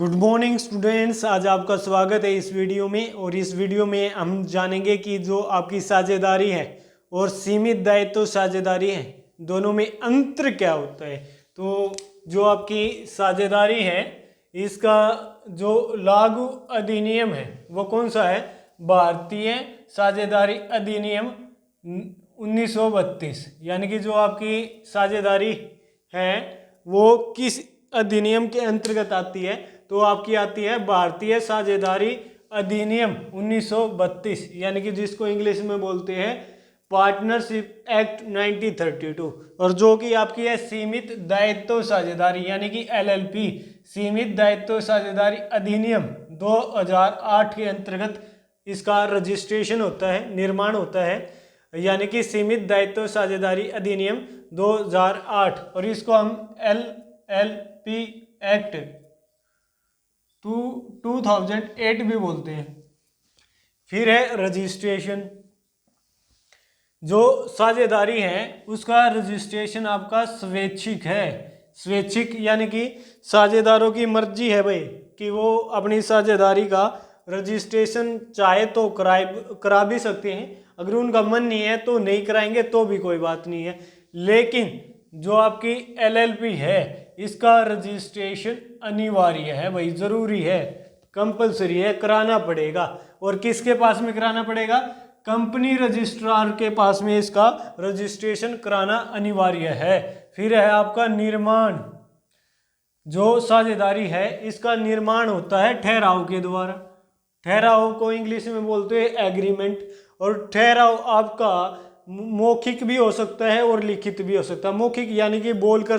Good morning students, आज आपका स्वागत है इस वीडियो में। और इस वीडियो में हम जानेंगे कि जो आपकी साझेदारी है और सीमित दायित्व साझेदारी है, दोनों में अंतर क्या होता है। तो जो आपकी साझेदारी है, इसका जो लागू अधिनियम है वो कौन सा है? भारतीय साझेदारी अधिनियम 1932। यानी कि जो आपकी साझेदारी है वो किस अधिनियम के अंतर्गत आती है? तो आपकी आती है भारतीय साझेदारी अधिनियम 1932, यानी कि जिसको इंग्लिश में बोलते हैं पार्टनरशिप एक्ट 1932। और जो कि आपकी है सीमित दायित्व साझेदारी, यानी कि एलएलपी, सीमित दायित्व साझेदारी अधिनियम 2008 के अंतर्गत इसका रजिस्ट्रेशन होता है, निर्माण होता है। यानी कि सीमित दायित्व साझेदारी अधिनियम 2008, और इसको हम एलएलपी एक्ट 2008 भी बोलते हैं। फिर है रजिस्ट्रेशन। जो साझेदारी है उसका रजिस्ट्रेशन आपका स्वैच्छिक है। स्वैच्छिक यानी कि साझेदारों की मर्जी है भाई कि वो अपनी साझेदारी का रजिस्ट्रेशन चाहे तो करा भी सकते हैं, अगर उनका मन नहीं है तो नहीं कराएंगे तो भी कोई बात नहीं है। लेकिन जो आपकी एलएलपी है इसका रजिस्ट्रेशन अनिवार्य है भाई, जरूरी है, कंपलसरी है, कराना पड़ेगा। और किसके पास में कराना पड़ेगा? कंपनी रजिस्ट्रार के पास में इसका रजिस्ट्रेशन कराना अनिवार्य है। फिर है आपका निर्माण। जो साझेदारी है इसका निर्माण होता है ठहराव के द्वारा। ठहराव को इंग्लिश में बोलते हैं एग्रीमेंट। और ठहराव आपका मौखिक भी हो सकता है और लिखित भी हो सकता है। मौखिक यानी कि बोलकर,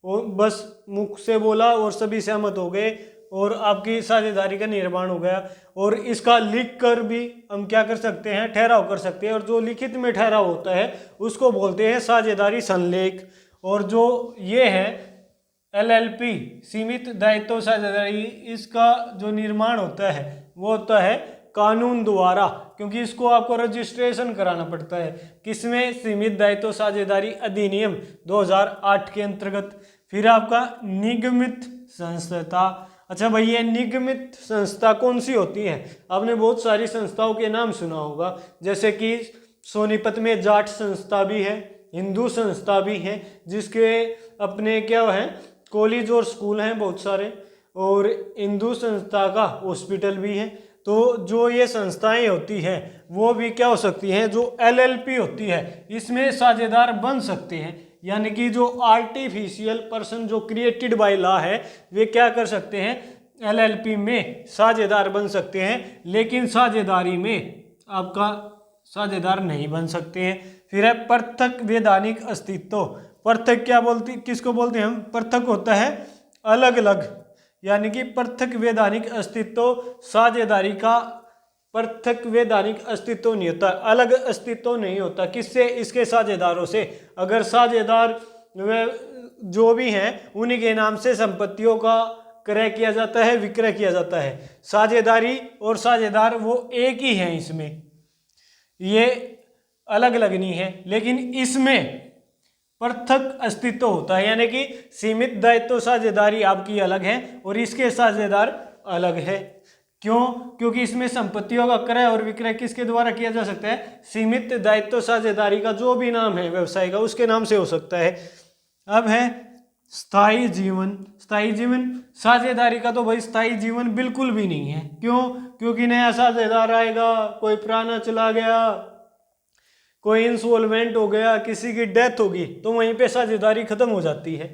बस मुख से बोला और सभी सहमत हो गए और आपकी साझेदारी का निर्माण हो गया। और इसका लिख कर भी हम क्या कर सकते हैं? ठहराव कर सकते हैं। और जो लिखित में ठहराव होता है उसको बोलते हैं साझेदारी संलेख। और जो ये है एलएलपी, सीमित दायित्व साझेदारी, इसका जो निर्माण होता है वो होता है कानून द्वारा, क्योंकि इसको आपको रजिस्ट्रेशन कराना पड़ता है। किसमें? सीमित दायित्व साझेदारी अधिनियम 2008 के अंतर्गत। फिर आपका निगमित संस्था। अच्छा भाई, ये निगमित संस्था कौन सी होती है? आपने बहुत सारी संस्थाओं के नाम सुना होगा, जैसे कि सोनीपत में जाट संस्था भी है, हिंदू संस्था भी है, जिसके अपने क्या है कॉलेज और स्कूल हैं बहुत सारे, और हिंदू संस्था का हॉस्पिटल भी है। तो जो ये संस्थाएं होती हैं वो भी क्या हो सकती हैं? जो एलएलपी होती है इसमें साझेदार बन सकते हैं। यानी कि जो आर्टिफिशियल पर्सन जो क्रिएटेड बाय लॉ है वे क्या कर सकते हैं? एलएलपी में साझेदार बन सकते हैं, लेकिन साझेदारी में आपका साझेदार नहीं बन सकते हैं। फिर है पृथक वैधानिक अस्तित्व। पृथक किसको बोलते हैं हम? पृथक होता है अलग अलग, यानी कि पृथक वैधानिक अस्तित्व साझेदारी का पृथक वैधानिक अस्तित्व नहीं होता, अलग अस्तित्व नहीं होता। किससे? इसके साझेदारों से। अगर साझेदार वे जो भी हैं उन्हीं के नाम से संपत्तियों का क्रय किया जाता है, विक्रय किया जाता है। साझेदारी और साझेदार वो एक ही हैं, इसमें ये अलग अलग नहीं है, लेकिन इसमें पृथक अस्तित्व होता है। यानी कि सीमित दायित्व साझेदारी आपकी अलग है और इसके साझेदार अलग है। क्यों? क्योंकि इसमें संपत्तियों का क्रय और विक्रय किसके द्वारा किया जा सकता है? सीमित दायित्व साझेदारी का जो भी नाम है व्यवसाय का, उसके नाम से हो सकता है। अब है स्थायी जीवन। स्थायी जीवन साझेदारी का तो भाई स्थायी जीवन बिल्कुल भी नहीं है। क्यों? क्योंकि नया साझेदार आएगा, कोई पुराना चला गया, कोई इंसॉल्वेंट हो गया, किसी की डेथ होगी, तो वहीं पे साझेदारी खत्म हो जाती है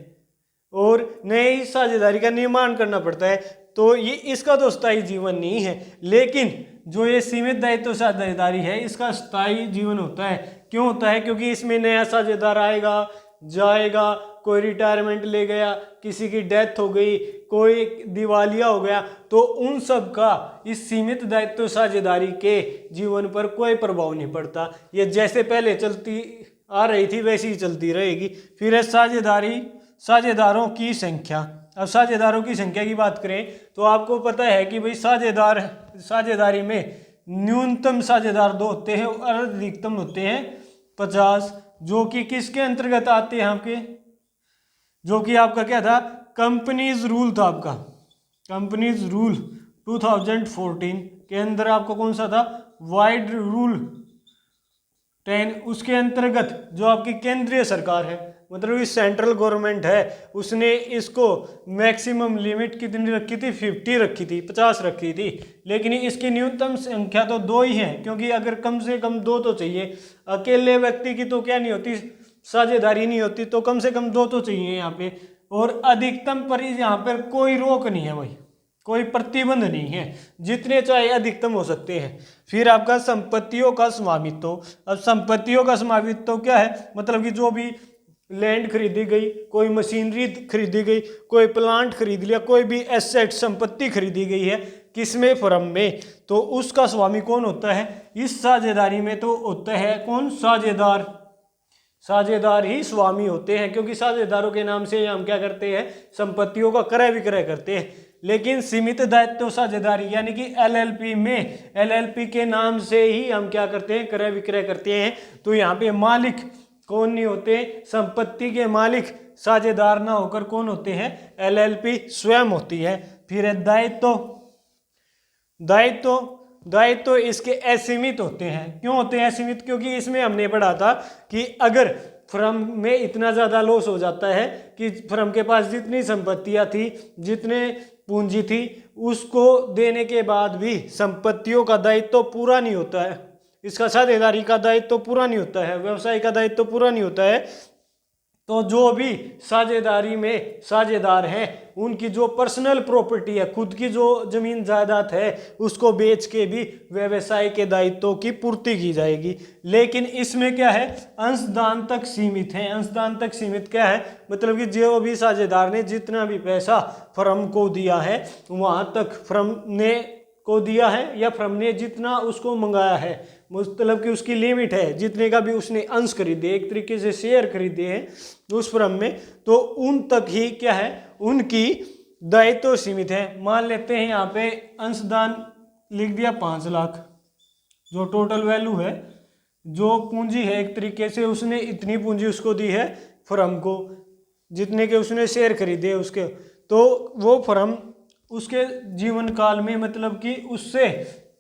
और नई साझेदारी का निर्माण करना पड़ता है। तो ये इसका तो स्थायी जीवन नहीं है। लेकिन जो ये सीमित दायित्व साझेदारी है इसका स्थायी जीवन होता है। क्यों होता है? क्योंकि इसमें नया साझेदार आएगा जाएगा, कोई रिटायरमेंट ले गया, किसी की डेथ हो गई, कोई दिवालिया हो गया, तो उन सब का इस सीमित दायित्व साझेदारी के जीवन पर कोई प्रभाव नहीं पड़ता। ये जैसे पहले चलती आ रही थी वैसी ही चलती रहेगी। फिर है साझेदारों की संख्या। अब साझेदारों की संख्या की बात करें तो आपको पता है कि भाई साझेदारी में न्यूनतम साझेदार 2 होते हैं और अधिकतम होते हैं 50, जो कि किसके अंतर्गत आते हैं आपके? जो कि आपका क्या था? कंपनीज रूल था आपका। कंपनीज रूल 2014 के अंदर आपको कौन सा था, वाइड रूल 10, उसके अंतर्गत जो आपकी केंद्रीय सरकार है, मतलब ये सेंट्रल गवर्नमेंट है, उसने इसको मैक्सिमम लिमिट कितनी रखी थी, 50 रखी थी, 50 रखी थी। लेकिन इसकी न्यूनतम संख्या तो 2 ही है, क्योंकि अगर कम से कम 2 तो चाहिए, अकेले व्यक्ति की तो क्या नहीं होती, साझेदारी नहीं होती, तो कम से कम 2 तो चाहिए यहाँ पे। और अधिकतम पर यहाँ पर कोई रोक नहीं है भाई, कोई प्रतिबंध नहीं है, जितने चाहे अधिकतम हो सकते हैं। फिर आपका संपत्तियों का स्वामित्व। अब संपत्तियों का स्वामित्व क्या है, मतलब कि जो भी लैंड खरीदी गई, कोई मशीनरी खरीदी गई, कोई प्लांट खरीद लिया, कोई भी एसेट संपत्ति खरीदी गई है किसमें, फर्म में, तो उसका स्वामी कौन होता है, इस साझेदारी में तो होता है कौन, साझेदार। साझेदार ही स्वामी होते हैं, क्योंकि साझेदारों के नाम से हम क्या करते हैं, संपत्तियों का क्रय विक्रय करते हैं। लेकिन सीमित दायित्व साझेदारी यानी कि एलएलपी में, एलएलपी के नाम से ही हम क्या करते हैं, क्रय विक्रय करते हैं। तो यहाँ पे मालिक कौन नहीं होते, संपत्ति के मालिक साझेदार ना होकर कौन होते हैं, एलएलपी स्वयं होती है। फिर है दायित्व। दायित्व दायित्व इसके असीमित होते हैं। क्यों होते हैं असीमित, क्योंकि इसमें हमने पढ़ा था कि अगर फर्म में इतना ज़्यादा लॉस हो जाता है कि फर्म के पास जितनी संपत्तियां थी, जितने पूंजी थी, उसको देने के बाद भी संपत्तियों का दायित्व पूरा नहीं होता है, इसका साझेदारी का दायित्व पूरा नहीं होता है, व्यवसाय का दायित्व पूरा नहीं होता है, तो जो भी साझेदारी में साझेदार हैं उनकी जो पर्सनल प्रॉपर्टी है, खुद की जो जमीन जायदाद है, उसको बेच के भी व्यवसाय के दायित्वों की पूर्ति की जाएगी। लेकिन इसमें क्या है, अंशदान तक सीमित है। अंशदान तक सीमित क्या है, मतलब कि जो भी साझेदार ने जितना भी पैसा फर्म को दिया है वहां तक फर्म ने को दिया है, या फर्म ने जितना उसको मंगाया है, मतलब कि उसकी लिमिट है, जितने का भी उसने अंश खरीदे, एक तरीके से शेयर खरीदे हैं उस फर्म में, तो उन तक ही क्या है, उनकी दायित्व सीमित है। मान लेते हैं यहाँ पे अंशदान लिख दिया 5 लाख, जो टोटल वैल्यू है, जो पूंजी है, एक तरीके से उसने इतनी पूंजी उसको दी है फर्म को, जितने के उसने शेयर खरीदे उसके, तो वो फर्म उसके जीवन काल में मतलब कि उससे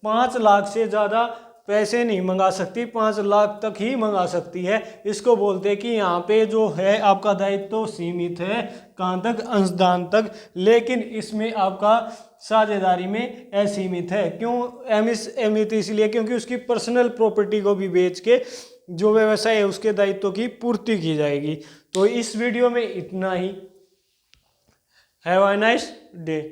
5 लाख से ज़्यादा पैसे नहीं मंगा सकती, 5 लाख तक ही मंगा सकती है। इसको बोलते हैं कि यहाँ पे जो है आपका दायित्व तो सीमित है, कहाँ तक, अंशदान तक, लेकिन इसमें आपका साझेदारी में असीमित है। क्यों असीमित, इसलिए क्योंकि उसकी पर्सनल प्रॉपर्टी को भी बेच के जो व्यवसाय है उसके दायित्व की पूर्ति की जाएगी। तो इस वीडियो में इतना ही। Have a nice day.